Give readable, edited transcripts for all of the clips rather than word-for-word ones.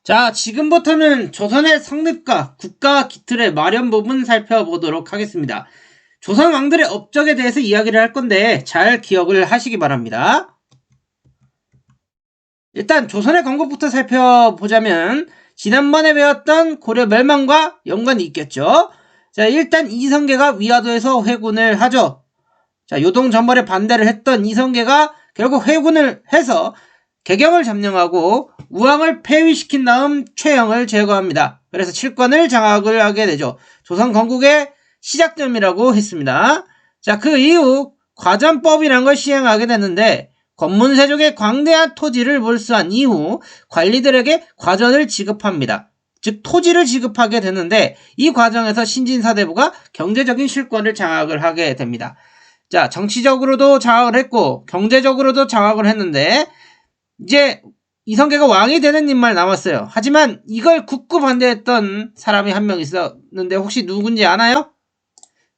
자, 지금부터는 조선의 성립과 국가 기틀의 마련 부분 살펴보도록 하겠습니다. 조선 왕들의 업적에 대해서 이야기를 할 건데 잘 기억을 하시기 바랍니다. 일단 조선의 건국부터 살펴보자면 지난번에 배웠던 고려 멸망과 연관이 있겠죠. 자, 일단 이성계가 위화도에서 회군을 하죠. 자, 요동전벌에 반대를 했던 이성계가 결국 회군을 해서 개경을 점령하고 우왕을 폐위시킨 다음 최영을 제거합니다. 그래서 칠권을 장악을 하게 되죠. 조선 건국의 시작점이라고 했습니다. 자, 그 이후 과전법이란 걸 시행하게 되는데 권문세족의 광대한 토지를 몰수한 이후 관리들에게 과전을 지급합니다. 즉 토지를 지급하게 되는데 이 과정에서 신진사대부가 경제적인 실권을 장악을 하게 됩니다. 자, 정치적으로도 장악을 했고 경제적으로도 장악을 했는데 이제 이성계가 왕이 되는 일만 남았어요. 하지만 이걸 굳고 반대했던 사람이 한 명 있었는데 혹시 누군지 아나요?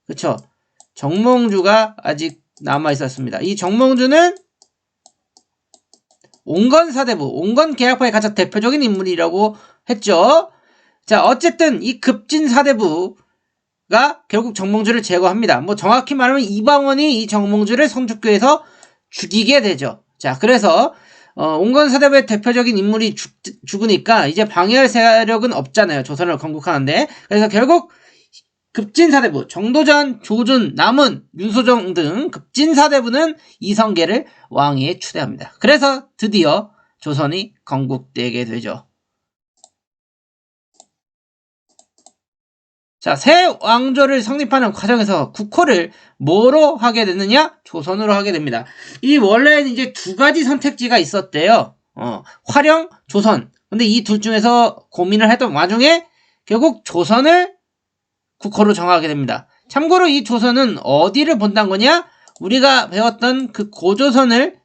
그쵸. 정몽주가 아직 남아있었습니다. 이 정몽주는 온건사대부, 온건계약파의 가장 대표적인 인물이라고 했죠. 자, 어쨌든 이 급진사대부가 결국 정몽주를 제거합니다. 뭐 정확히 말하면 이방원이 이 정몽주를 성주교에서 죽이게 되죠. 자, 그래서 온건사대부의 대표적인 인물이 죽으니까 이제 방해할 세력은 없잖아요. 조선을 건국하는데. 그래서 결국 급진사대부, 정도전, 조준, 남은, 윤소정 등 급진사대부는 이성계를 왕위에 추대합니다. 그래서 드디어 조선이 건국되게 되죠. 자, 새 왕조를 성립하는 과정에서 국호를 뭐로 하게 되느냐? 조선으로 하게 됩니다. 이 원래는 이제 두 가지 선택지가 있었대요. 화령, 조선. 근데 이 둘 중에서 고민을 했던 와중에 결국 조선을 국호로 정하게 됩니다. 참고로 이 조선은 어디를 본단 거냐? 우리가 배웠던 그 고조선을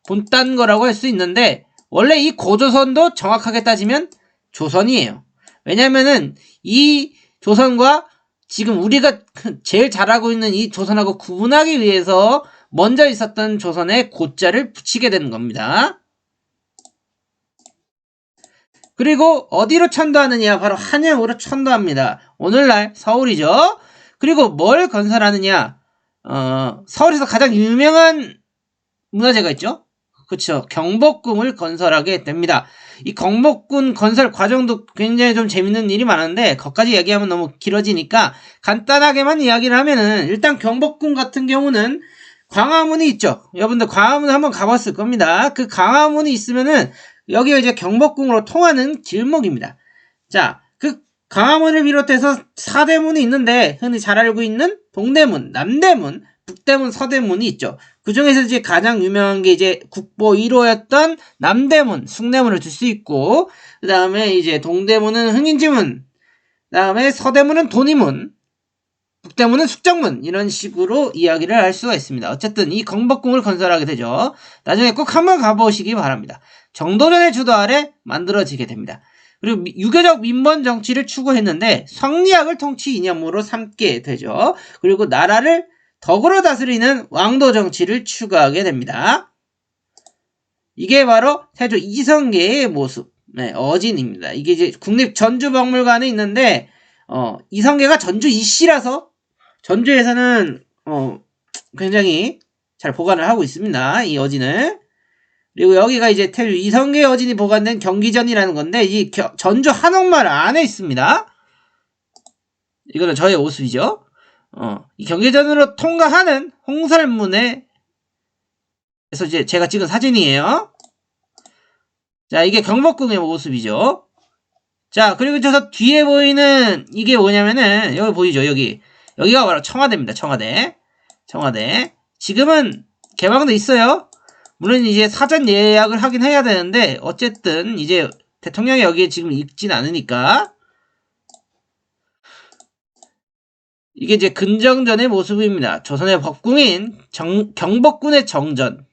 본단 거라고 할 수 있는데 원래 이 고조선도 정확하게 따지면 조선이에요. 왜냐면은 이 조선과 지금 우리가 제일 잘하고 있는 이 조선하고 구분하기 위해서 먼저 있었던 조선에 고자를 붙이게 되는 겁니다. 그리고 어디로 천도하느냐? 바로 한양으로 천도합니다. 오늘날 서울이죠. 그리고 뭘 건설하느냐? 서울에서 가장 유명한 문화재가 있죠. 그렇죠. 경복궁을 건설하게 됩니다. 이 경복궁 건설 과정도 굉장히 좀 재밌는 일이 많은데 거기까지 얘기하면 너무 길어지니까 간단하게만 이야기를 하면은 일단 경복궁 같은 경우는 광화문이 있죠. 여러분들 광화문 한번 가봤을 겁니다. 그 광화문이 있으면은 여기가 이제 경복궁으로 통하는 길목입니다. 자, 그 광화문을 비롯해서 사대문이 있는데 흔히 잘 알고 있는 동대문, 남대문, 북대문, 서대문이 있죠. 그 중에서 이제 가장 유명한 게 이제 국보 1호였던 남대문, 숭례문을 줄 수 있고, 그 다음에 이제 동대문은 흥인지문, 그 다음에 서대문은 돈이문, 북대문은 숙정문, 이런 식으로 이야기를 할 수가 있습니다. 어쨌든 이 경복궁을 건설하게 되죠. 나중에 꼭 한번 가보시기 바랍니다. 정도전의 주도 아래 만들어지게 됩니다. 그리고 유교적 민번 정치를 추구했는데 성리학을 통치 이념으로 삼게 되죠. 그리고 나라를 덕으로 다스리는 왕도 정치를 추구하게 됩니다. 이게 바로 태조 이성계의 모습, 어진입니다. 이게 이제 국립전주박물관에 있는데 이성계가 전주 이씨라서 전주에서는 굉장히 잘 보관을 하고 있습니다. 이 어진을. 그리고 여기가 이제 태조 이성계 어진이 보관된 경기전이라는 건데 이 전주 한옥마을 안에 있습니다. 이거는 저의 모습이죠. 이 경기전으로 통과하는 홍설문에 그래서 이제 제가 찍은 사진이에요. 자, 이게 경복궁의 모습이죠. 자, 그리고 저 뒤에 보이는 이게 뭐냐면은 여기 보이죠? 여기가 바로 청와대입니다. 청와대. 지금은 개방돼 있어요. 물론 이제 사전 예약을 하긴 해야 되는데 어쨌든 이제 대통령이 여기에 지금 있진 않으니까 이게 이제 근정전의 모습입니다. 조선의 법궁인 경복궁의 정전.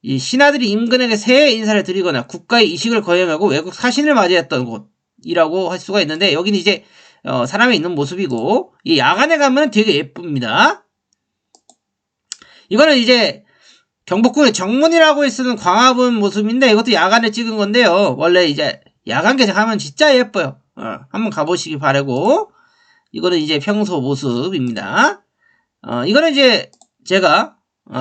이 신하들이 임금에게 새해 인사를 드리거나 국가의 이식을 거행하고 외국 사신을 맞이했던 곳이라고 할 수가 있는데 여기는 이제 사람이 있는 모습이고 이 야간에 가면 되게 예쁩니다. 이거는 이제 경복궁의 정문이라고 쓰는 광화문 모습인데 이것도 야간에 찍은 건데요. 원래 이제 야간 개장하면 진짜 예뻐요. 한번 가보시기 바라고. 이거는 이제 평소 모습입니다. 이거는 이제 제가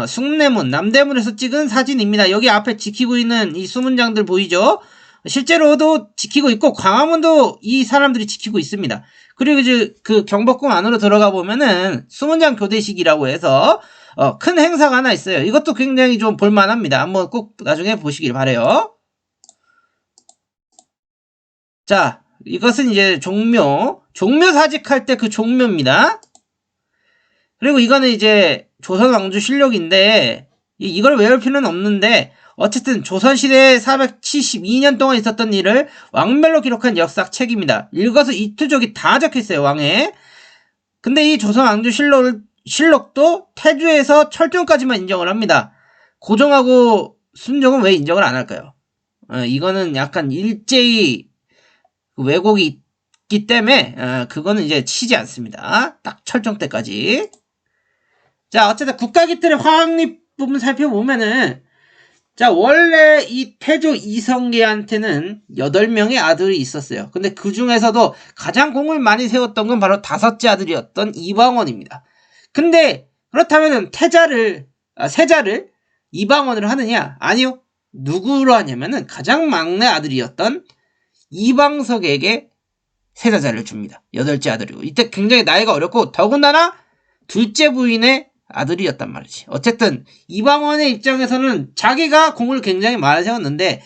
숭례문, 남대문에서 찍은 사진입니다. 여기 앞에 지키고 있는 이 수문장들 보이죠? 실제로도 지키고 있고 광화문도 이 사람들이 지키고 있습니다. 그리고 이제 그 경복궁 안으로 들어가 보면은 수문장 교대식이라고 해서 큰 행사가 하나 있어요. 이것도 굉장히 좀 볼만합니다. 한번 꼭 나중에 보시길 바래요. 자, 이것은 이제 종묘 사직할 때 그 종묘입니다. 그리고 이거는 이제 조선왕조실록인데 이걸 외울 필요는 없는데 어쨌든 조선시대에 472년 동안 있었던 일을 왕별로 기록한 역사책입니다. 읽어서 이투족이 다 적혀있어요. 왕에. 근데 이 조선왕조실록도 태조에서 철종까지만 인정을 합니다. 고종하고 순종은 왜 인정을 안 할까요? 이거는 약간 일제히 왜곡이 있기 때문에 그거는 이제 치지 않습니다. 딱 철종 때까지. 자, 어쨌든 국가기틀의 확립 부분 살펴보면은 자, 원래 이 태조 이성계한테는 8명의 아들이 있었어요. 근데 그 중에서도 가장 공을 많이 세웠던 건 바로 5째 아들이었던 이방원입니다. 근데 그렇다면 세자를 이방원으로 하느냐? 아니요. 누구로 하냐면은 가장 막내 아들이었던 이방석에게 세자자를 줍니다. 8째 아들이고. 이때 굉장히 나이가 어렸고 더군다나 둘째 부인의 아들이었단 말이지. 어쨌든 이방원의 입장에서는 자기가 공을 굉장히 많이 세웠는데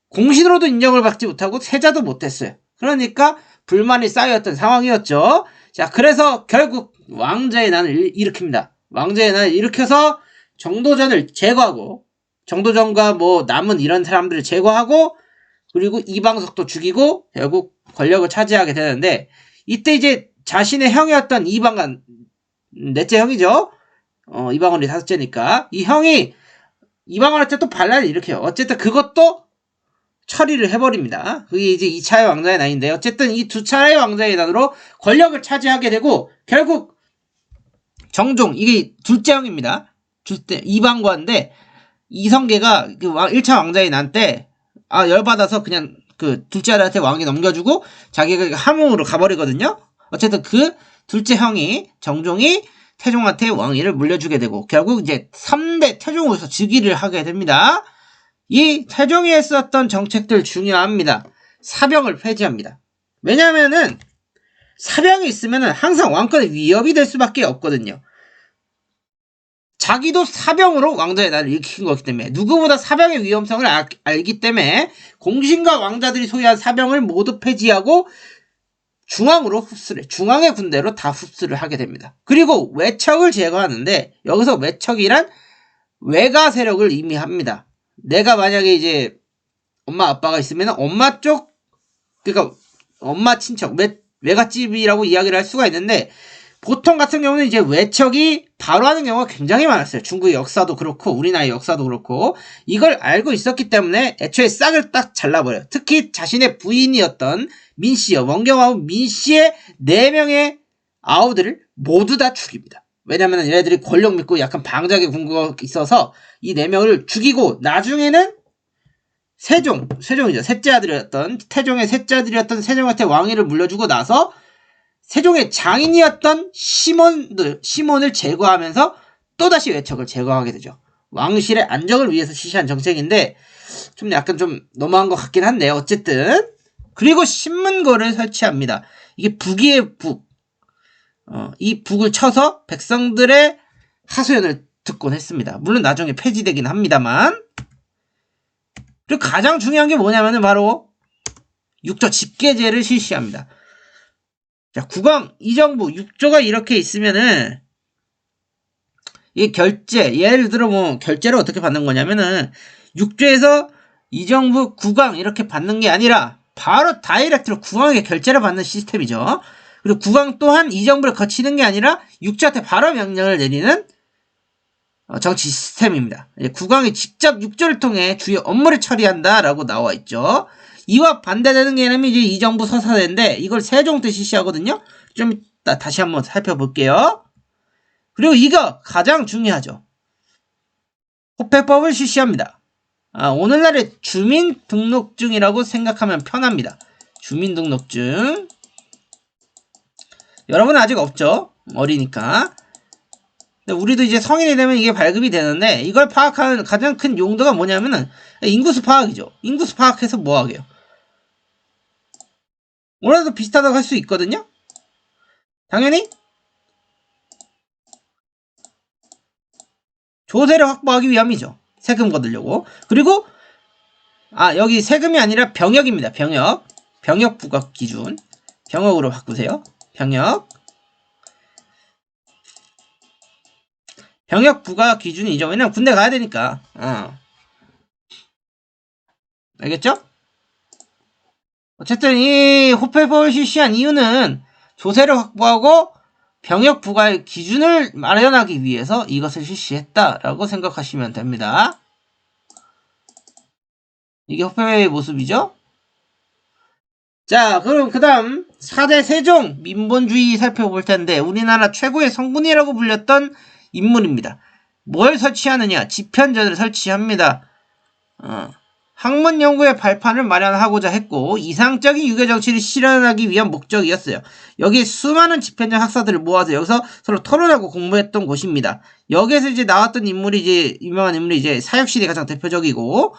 공신으로도 인정을 받지 못하고 세자도 못했어요. 그러니까 불만이 쌓였던 상황이었죠. 자, 그래서 결국 왕자의 난을 일으킵니다. 왕자의 난을 일으켜서 정도전을 제거하고 정도전과 뭐 남은 이런 사람들을 제거하고 그리고 이방석도 죽이고 결국 권력을 차지하게 되는데 이때 이제 자신의 형이었던 이방관 넷째 형이죠. 이방원이 5째니까 이 형이 이방원한테 또 반란을 일으켜요. 어쨌든 그것도 처리를 해버립니다. 그게 이제 2차의 왕자의 난인데 어쨌든 이 2차의 왕자의 난으로 권력을 차지하게 되고 결국 정종 이게 둘째 형입니다. 이방관인데 이성계가 그 1차 왕자의 난 때 열받아서 그냥 그 둘째 아들한테 왕위 넘겨주고 자기가 함흥으로 가버리거든요. 어쨌든 그 둘째 형이 정종이 태종한테 왕위를 물려주게 되고 결국 이제 3대 태종으로서 즉위를 하게 됩니다. 이 태종이 했었던 정책들 중요합니다. 사병을 폐지합니다. 왜냐면은 사병이 있으면은 항상 왕권의 위협이 될 수밖에 없거든요. 자기도 사병으로 왕자의 난을 일으킨 거기 때문에 누구보다 사병의 위험성을 알기 때문에 공신과 왕자들이 소유한 사병을 모두 폐지하고 중앙의 군대로 다 흡수를 하게 됩니다. 그리고 외척을 제거하는데 여기서 외척이란 외가 세력을 의미합니다. 내가 만약에 이제 엄마 아빠가 있으면 엄마 쪽 그러니까 엄마 친척 외갓집이라고 이야기를 할 수가 있는데 보통 같은 경우는 이제 외척이 바로 하는 경우가 굉장히 많았어요. 중국의 역사도 그렇고 우리나라의 역사도 그렇고 이걸 알고 있었기 때문에 애초에 싹을 딱 잘라버려요. 특히 자신의 부인이었던 민씨요. 원경하고 민씨의 4명의 아우들을 모두 다 죽입니다. 왜냐면 얘네들이 권력 믿고 약간 방작의 궁구가 있어서 이 4명을 죽이고 나중에는 세종이죠. 셋째 아들이었던 태종의 셋째 아들이었던 세종한테 왕위를 물려주고 나서 세종의 장인이었던 시몬을 제거하면서 또다시 외척을 제거하게 되죠. 왕실의 안정을 위해서 실시한 정책인데 좀 약간 좀 너무한 것 같긴 한데 어쨌든 그리고 신문고를 설치합니다. 이게 북이의 북. 이 북을 쳐서 백성들의 하소연을 듣곤 했습니다. 물론 나중에 폐지되긴 합니다만. 그리고 가장 중요한 게 뭐냐면은 바로 육조 집계제를 실시합니다. 자, 국왕, 이정부, 6조가 이렇게 있으면은, 이 결제, 예를 들어 뭐, 결제를 어떻게 받는 거냐면은, 6조에서 이정부, 국왕 이렇게 받는 게 아니라, 바로 다이렉트로 국왕에게 결제를 받는 시스템이죠. 그리고 국왕 또한 이정부를 거치는 게 아니라, 6조한테 바로 명령을 내리는 정치 시스템입니다. 국왕이 직접 6조를 통해 주요 업무를 처리한다라고 나와 있죠. 이와 반대되는 개념이 이제 이정부 서사대인데 이걸 세종 때 실시하거든요. 좀 이따 다시 한번 살펴볼게요. 그리고 이거 가장 중요하죠. 호패법을 실시합니다. 오늘날의 주민등록증이라고 생각하면 편합니다. 주민등록증. 여러분은 아직 없죠? 어리니까. 근데 우리도 이제 성인이 되면 이게 발급이 되는데, 이걸 파악하는 가장 큰 용도가 뭐냐면은 인구수 파악이죠. 인구수 파악해서 뭐 하게요? 오늘도 비슷하다고 할 수 있거든요? 당연히 조세를 확보하기 위함이죠. 세금 거두려고. 그리고 여기 세금이 아니라 병역입니다. 병역. 병역 부과 기준. 병역으로 바꾸세요. 병역. 병역 부과 기준이죠. 왜냐면 군대 가야 되니까. 알겠죠? 어쨌든 이 호패법을 실시한 이유는 조세를 확보하고 병역 부과의 기준을 마련하기 위해서 이것을 실시했다라고 생각하시면 됩니다. 이게 호패의 모습이죠? 자, 그럼 그 다음 4대 세종 민본주의 살펴볼 텐데, 우리나라 최고의 성군이라고 불렸던 인물입니다. 뭘 설치하느냐? 집현전을 설치합니다. 학문 연구의 발판을 마련하고자 했고, 이상적인 유교 정치를 실현하기 위한 목적이었어요. 여기 수많은 집현전 학사들을 모아서 여기서 서로 토론하고 공부했던 곳입니다. 여기에서 이제 나왔던 인물이 이제 유명한 인물이 이제 사육실이 가장 대표적이고,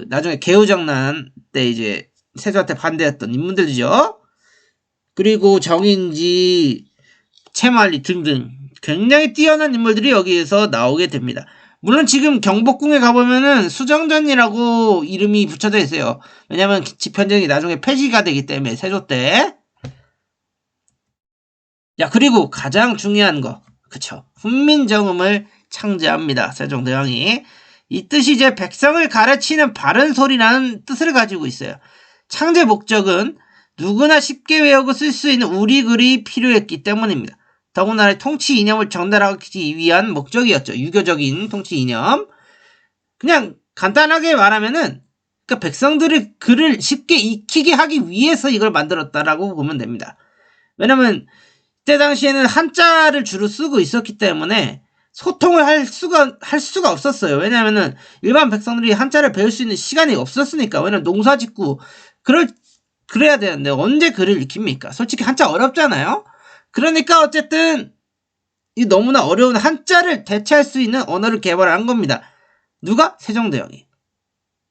나중에 개우정난 때 이제 세조한테 반대했던 인물들이죠. 그리고 정인지, 채말리 등등 굉장히 뛰어난 인물들이 여기에서 나오게 됩니다. 물론 지금 경복궁에 가보면은 수정전이라고 이름이 붙여져 있어요. 왜냐면 집현전이 나중에 폐지가 되기 때문에, 세조 때. 야, 그리고 가장 중요한 거, 그쵸, 훈민정음을 창제합니다. 세종대왕이. 이 뜻이 이제 백성을 가르치는 바른 소리라는 뜻을 가지고 있어요. 창제 목적은 누구나 쉽게 외우고 쓸 수 있는 우리글이 필요했기 때문입니다. 더군다나 통치 이념을 전달하기 위한 목적이었죠. 유교적인 통치 이념. 그냥 간단하게 말하면은, 그러니까 백성들의 글을 쉽게 익히게 하기 위해서 이걸 만들었다라고 보면 됩니다. 왜냐면 그때 당시에는 한자를 주로 쓰고 있었기 때문에 소통을 할 수가 없었어요. 왜냐면은 일반 백성들이 한자를 배울 수 있는 시간이 없었으니까. 왜냐면 농사 짓고 그래야 되는데 언제 글을 익힙니까? 솔직히 한자 어렵잖아요. 그러니까 어쨌든 이 너무나 어려운 한자를 대체할 수 있는 언어를 개발한 겁니다. 누가? 세종대왕이.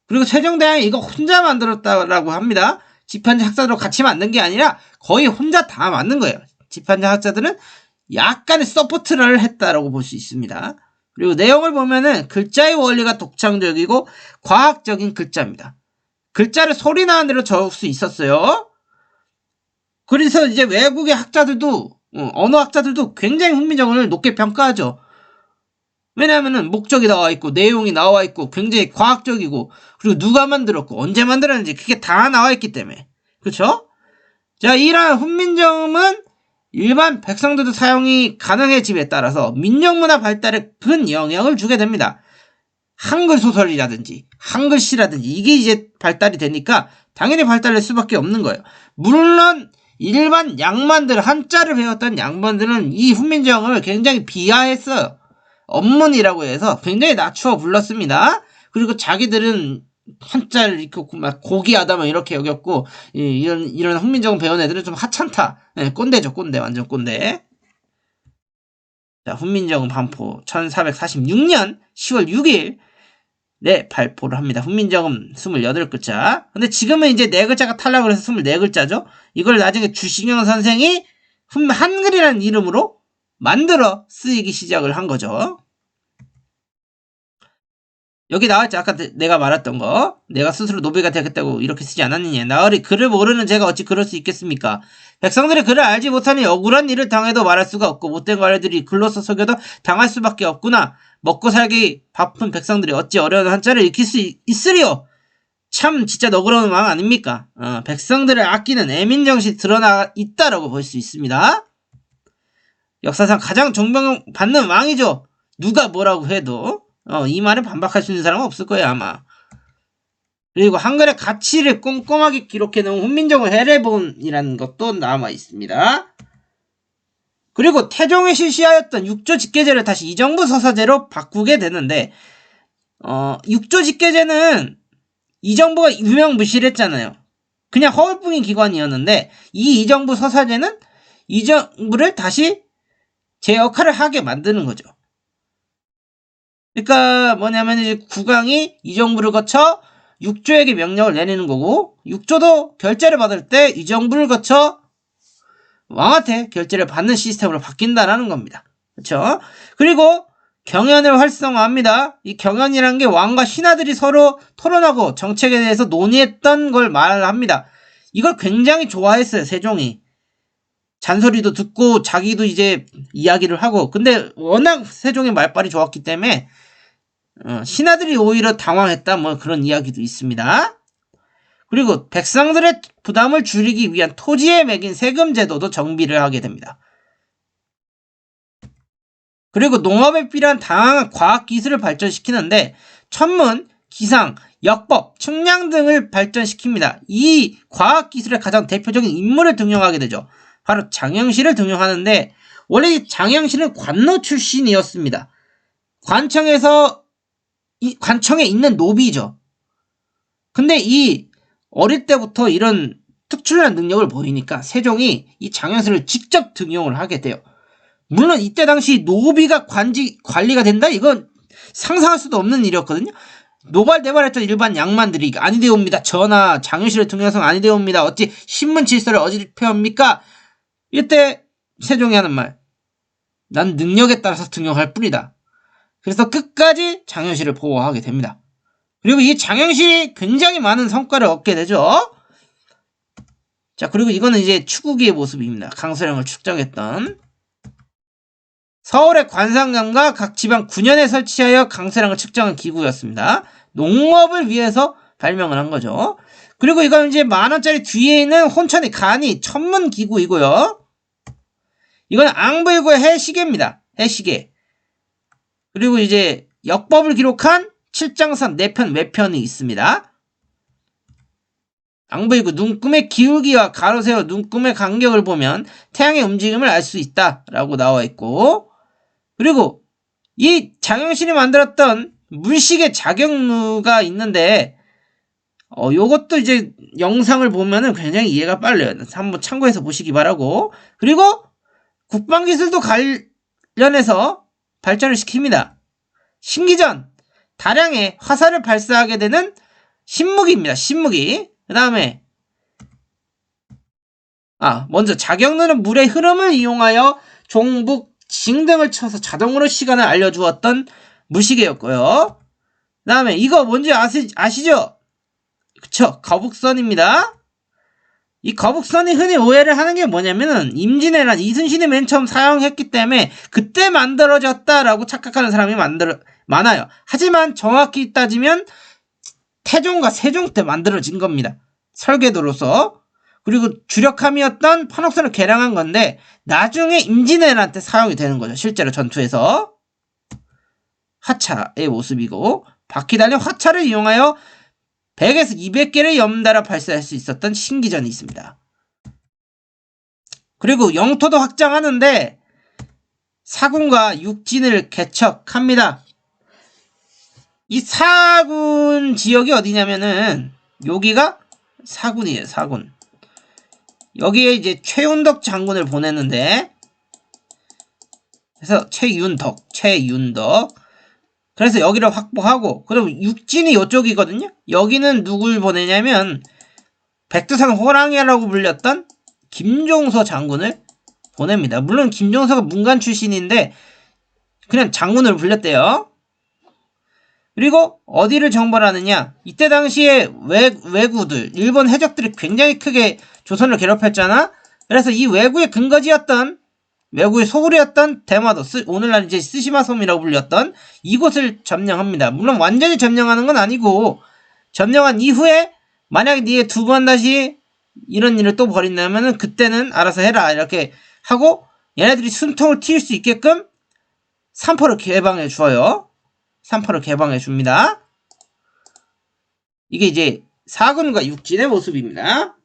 그리고 세종대왕이 이거 혼자 만들었다라고 합니다. 집현전 학자들로 같이 만든 게 아니라 거의 혼자 다 만든 거예요. 집현전 학자들은 약간의 서포트를 했다라고 볼 수 있습니다. 그리고 내용을 보면은 글자의 원리가 독창적이고 과학적인 글자입니다. 글자를 소리 나는 대로 적을 수 있었어요. 그래서 이제 외국의 학자들도, 언어학자들도 굉장히 훈민정음을 높게 평가하죠. 왜냐하면은 목적이 나와 있고 내용이 나와 있고 굉장히 과학적이고, 그리고 누가 만들었고 언제 만들었는지 그게 다 나와 있기 때문에. 그렇죠? 자, 이러한 훈민정음은 일반 백성들도 사용이 가능해짐에 따라서 민족문화 발달에 큰 영향을 주게 됩니다. 한글 소설이라든지 한글시라든지 이게 이제 발달이 되니까 당연히 발달할 수밖에 없는 거예요. 물론 일반 양반들, 한자를 배웠던 양반들은 이 훈민정음을 굉장히 비하했어요. 업문이라고 해서 굉장히 낮추어 불렀습니다. 그리고 자기들은 한자를 읽고 막 고귀하다 막 이렇게 여겼고, 이런 훈민정음 배운 애들은 좀 하찮다. 네, 꼰대죠, 꼰대. 완전 꼰대. 자, 훈민정음 반포 1446년 10월 6일 네, 발표를 합니다. 훈민정음 28글자. 근데 지금은 이제 4글자가 탈락을 해서 24글자죠. 이걸 나중에 주식영 선생이 한글이라는 이름으로 만들어 쓰이기 시작을 한 거죠. 여기 나왔죠. 아까 내가 말했던 거. 내가 스스로 노비가 되겠다고 이렇게 쓰지 않았느냐. 나으리 글을 모르는 제가 어찌 그럴 수 있겠습니까? 백성들이 글을 알지 못하니 억울한 일을 당해도 말할 수가 없고, 못된 관리들이 글로써 속여도 당할 수밖에 없구나. 먹고 살기 바쁜 백성들이 어찌 어려운 한자를 익힐 수 있으리요. 참 진짜 너그러운 왕 아닙니까? 백성들을 아끼는 애민정신이 드러나 있다라고 볼 수 있습니다. 역사상 가장 존경받는 왕이죠. 누가 뭐라고 해도 이 말에 반박할 수 있는 사람은 없을 거예요, 아마. 그리고 한글의 가치를 꼼꼼하게 기록해놓은 훈민정음 해례본이라는 것도 남아 있습니다. 그리고 태종이 실시하였던 육조 직계제를 다시 이정부 서사제로 바꾸게 되는데, 육조 직계제는 이 정부가 유명무실했잖아요. 그냥 허울뿐인 기관이었는데 이 정부 서사제는 이 정부를 다시 제 역할을 하게 만드는 거죠. 그러니까 뭐냐면 이제 국왕이 이 정부를 거쳐 육조에게 명령을 내리는 거고 육조도 결제를 받을 때 이 정부를 거쳐 왕한테 결제를 받는 시스템으로 바뀐다라는 겁니다. 그렇죠? 그리고 경연을 활성화합니다. 이 경연이라는 게 왕과 신하들이 서로 토론하고 정책에 대해서 논의했던 걸 말합니다. 이걸 굉장히 좋아했어요, 세종이. 잔소리도 듣고 자기도 이제 이야기를 하고. 근데 워낙 세종의 말빨이 좋았기 때문에 신하들이 오히려 당황했다, 뭐 그런 이야기도 있습니다. 그리고 백성들의 부담을 줄이기 위한 토지에 매긴 세금 제도도 정비를 하게 됩니다. 그리고 농업에 필요한 다양한 과학기술을 발전시키는데 천문, 기상, 역법, 측량 등을 발전시킵니다. 이 과학기술의 가장 대표적인 인물을 등용하게 되죠. 바로 장영실을 등용하는데 원래 장영실은 관노 출신이었습니다. 관청에 있는 노비죠. 근데 이 어릴 때부터 이런 특출난 능력을 보이니까 세종이 이 장영실을 직접 등용을 하게 돼요. 물론 이때 당시 노비가 관리가 된다? 이건 상상할 수도 없는 일이었거든요. 노발대발했던 일반 양반들이 아니되옵니다. 전하, 장영실의 등용성 아니되옵니다. 어찌 신문 질서를 어지럽혀합니까? 이때 세종이 하는 말, 난 능력에 따라서 등용할 뿐이다. 그래서 끝까지 장영실을 보호하게 됩니다. 그리고 이 장영실이 굉장히 많은 성과를 얻게 되죠. 자, 그리고 이거는 이제 추구기의 모습입니다. 강서령을 축적했던. 서울의 관상감과 각 지방 9년에 설치하여 강서량을 측정한 기구였습니다. 농업을 위해서 발명을 한 거죠. 그리고 이건 이제 10,000원짜리 뒤에 있는 혼천의 간이 천문기구이고요. 이건 앙불구의 해시계입니다. 해시계. 그리고 이제 역법을 기록한 칠장선 4편 외편이 있습니다. 앙불구 눈금의 기울기와 가로 세워 눈금의 간격을 보면 태양의 움직임을 알 수 있다라고 나와 있고, 그리고 이 장영실이 만들었던 물시계 자격루가 있는데 요것도 이제 영상을 보면은 굉장히 이해가 빨라요. 한번 참고해서 보시기 바라고. 그리고 국방기술도 관련해서 발전을 시킵니다. 신기전, 다량의 화살을 발사하게 되는 신무기입니다. 신무기. 그 다음에 먼저 자격루는 물의 흐름을 이용하여 종북, 징 등을 쳐서 자동으로 시간을 알려주었던 물시계였고요. 그 다음에 이거 뭔지 아시죠? 그쵸? 거북선입니다. 이 거북선이 흔히 오해를 하는 게 뭐냐면은 임진왜란 이순신이 맨 처음 사용했기 때문에 그때 만들어졌다라고 착각하는 사람이 많아요. 하지만 정확히 따지면 태종과 세종 때 만들어진 겁니다. 설계도로서. 그리고 주력함이었던 판옥선을 개량한 건데 나중에 임진왜란 때 사용이 되는 거죠. 실제로 전투에서. 화차의 모습이고, 바퀴 달린 화차를 이용하여 100에서 200개를 연달아 발사할 수 있었던 신기전이 있습니다. 그리고 영토도 확장하는데 사군과 육진을 개척합니다. 이 사군 지역이 어디냐면은 여기가 사군이에요. 사군. 여기에 이제 최윤덕 장군을 보냈는데, 그래서 최윤덕. 그래서 여기를 확보하고, 그리고 육진이 이쪽이거든요. 여기는 누굴 보내냐면 백두산 호랑이라고 불렸던 김종서 장군을 보냅니다. 물론 김종서가 문관 출신인데 그냥 장군을 불렸대요. 그리고 어디를 정벌하느냐? 이때 당시에 왜구들, 일본 해적들이 굉장히 크게 조선을 괴롭혔잖아. 그래서 이 왜구의 근거지였던, 왜구의 소굴이었던 대마도, 오늘날 이제 스시마 섬이라고 불렸던 이곳을 점령합니다. 물론 완전히 점령하는 건 아니고, 점령한 이후에 만약에 니네 두 번 다시 이런 일을 또 벌인다면은 그때는 알아서 해라, 이렇게 하고 얘네들이 숨통을 틔울 수 있게끔 삼포를 개방해 줘요. 삼포를 개방해 줍니다. 이게 이제 사군과 육진의 모습입니다.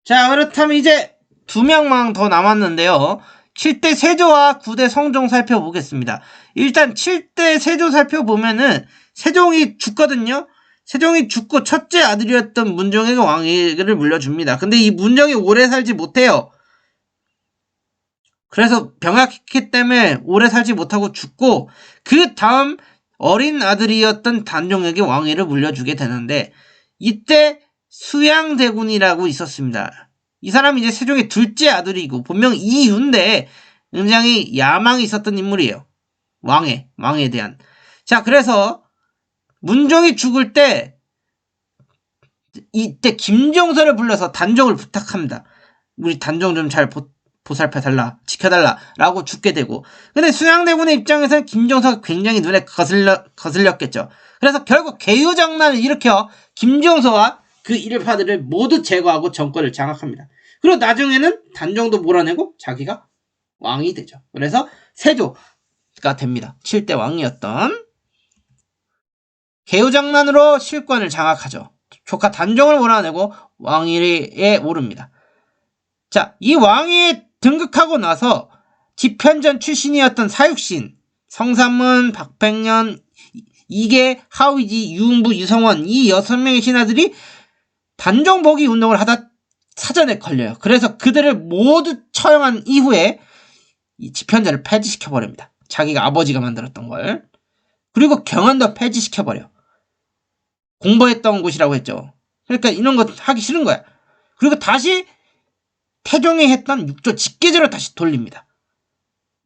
자, 그렇다면 이제 2명만 더 남았는데요. 7대 세조와 9대 성종 살펴보겠습니다. 일단 7대 세조 살펴보면은 세종이 죽거든요. 세종이 죽고 첫째 아들이었던 문종에게 왕위를 물려줍니다. 근데 이 문종이 오래 살지 못해요. 그래서 병약했기 때문에 오래 살지 못하고 죽고, 그 다음 어린 아들이었던 단종에게 왕위를 물려주게 되는데, 이때 수양대군이라고 있었습니다. 이 사람이 이제 세종의 둘째 아들이고 본명 이윤데 굉장히 야망이 있었던 인물이에요. 왕에 대한. 자, 그래서 문종이 죽을 때 이때 김종서를 불러서 단종을 부탁합니다. 우리 단종 좀 잘 보살펴달라, 지켜달라 라고 죽게 되고, 근데 수양대군의 입장에서는 김종서가 굉장히 눈에 거슬렸겠죠. 그래서 결국 개유장난을 일으켜 김종서와 그 일파들을 모두 제거하고 정권을 장악합니다. 그리고 나중에는 단종도 몰아내고 자기가 왕이 되죠. 그래서 세조가 됩니다. 7대 왕이었던. 개유장난으로 실권을 장악하죠. 조카 단종을 몰아내고 왕위에 오릅니다. 자, 이 왕위에 등극하고 나서 집현전 출신이었던 사육신, 성삼문, 박백년, 이계, 하위지, 유흥부, 유성원, 이 6명의 신하들이 단종복위 운동을 하다 사전에 걸려요. 그래서 그들을 모두 처형한 이후에 이 집현전을 폐지시켜버립니다. 자기가 아버지가 만들었던 걸. 그리고 경연도 폐지시켜버려. 공부했던 곳이라고 했죠. 그러니까 이런 거 하기 싫은 거야. 그리고 다시 태종이 했던 6조 직계제로 다시 돌립니다.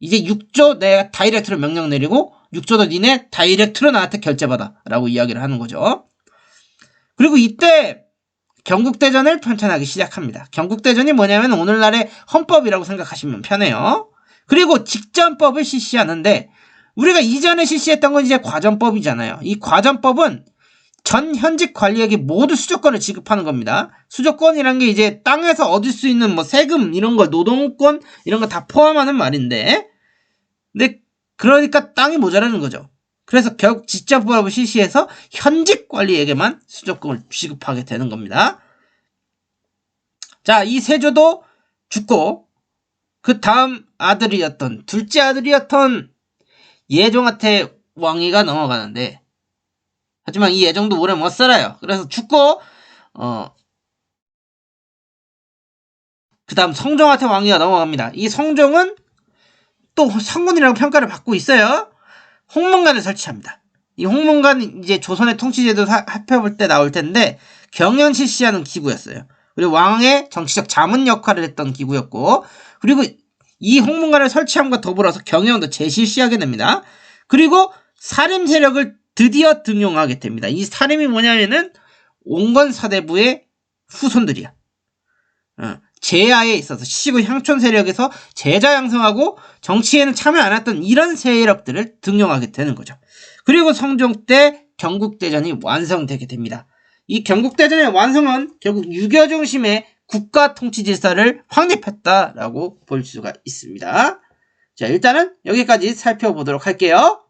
이제 6조 내가 다이렉트로 명령 내리고 6조도 니네 다이렉트로 나한테 결제받아 라고 이야기를 하는 거죠. 그리고 이때 경국대전을 편찬하기 시작합니다. 경국대전이 뭐냐면 오늘날의 헌법이라고 생각하시면 편해요. 그리고 직전법을 실시하는데, 우리가 이전에 실시했던 건 이제 과전법이잖아요. 이 과전법은 전 현직 관리에게 모두 수조권을 지급하는 겁니다. 수조권이란 게 이제 땅에서 얻을 수 있는 뭐 세금 이런 거, 노동권 이런 거 다 포함하는 말인데, 근데 그러니까 땅이 모자라는 거죠. 그래서 결국 직전법을 실시해서 현직 관리에게만 수조권을 지급하게 되는 겁니다. 자, 이 세조도 죽고 그 다음 아들이었던, 둘째 아들이었던 예종한테 왕위가 넘어가는데, 하지만 이 예종도 오래 못 살아요. 그래서 죽고 그 다음 성종한테 왕위가 넘어갑니다. 이 성종은 또 성군이라고 평가를 받고 있어요. 홍문관을 설치합니다. 이 홍문관 이제 조선의 통치제도 살펴볼 때 나올 텐데, 경연 실시하는 기구였어요. 그리고 왕의 정치적 자문 역할을 했던 기구였고, 그리고 이 홍문관을 설치함과 더불어서 경연도 재실시하게 됩니다. 그리고 사림 세력을 드디어 등용하게 됩니다. 이 사림이 뭐냐면은 온건 사대부의 후손들이야. 제야에 있어서 시고 향촌 세력에서 제자 양성하고 정치에는 참여 안 했던 이런 세력들을 등용하게 되는 거죠. 그리고 성종 때 경국대전이 완성되게 됩니다. 이 경국대전의 완성은 결국 유교 중심의 국가 통치 질서를 확립했다라고 볼 수가 있습니다. 자, 일단은 여기까지 살펴보도록 할게요.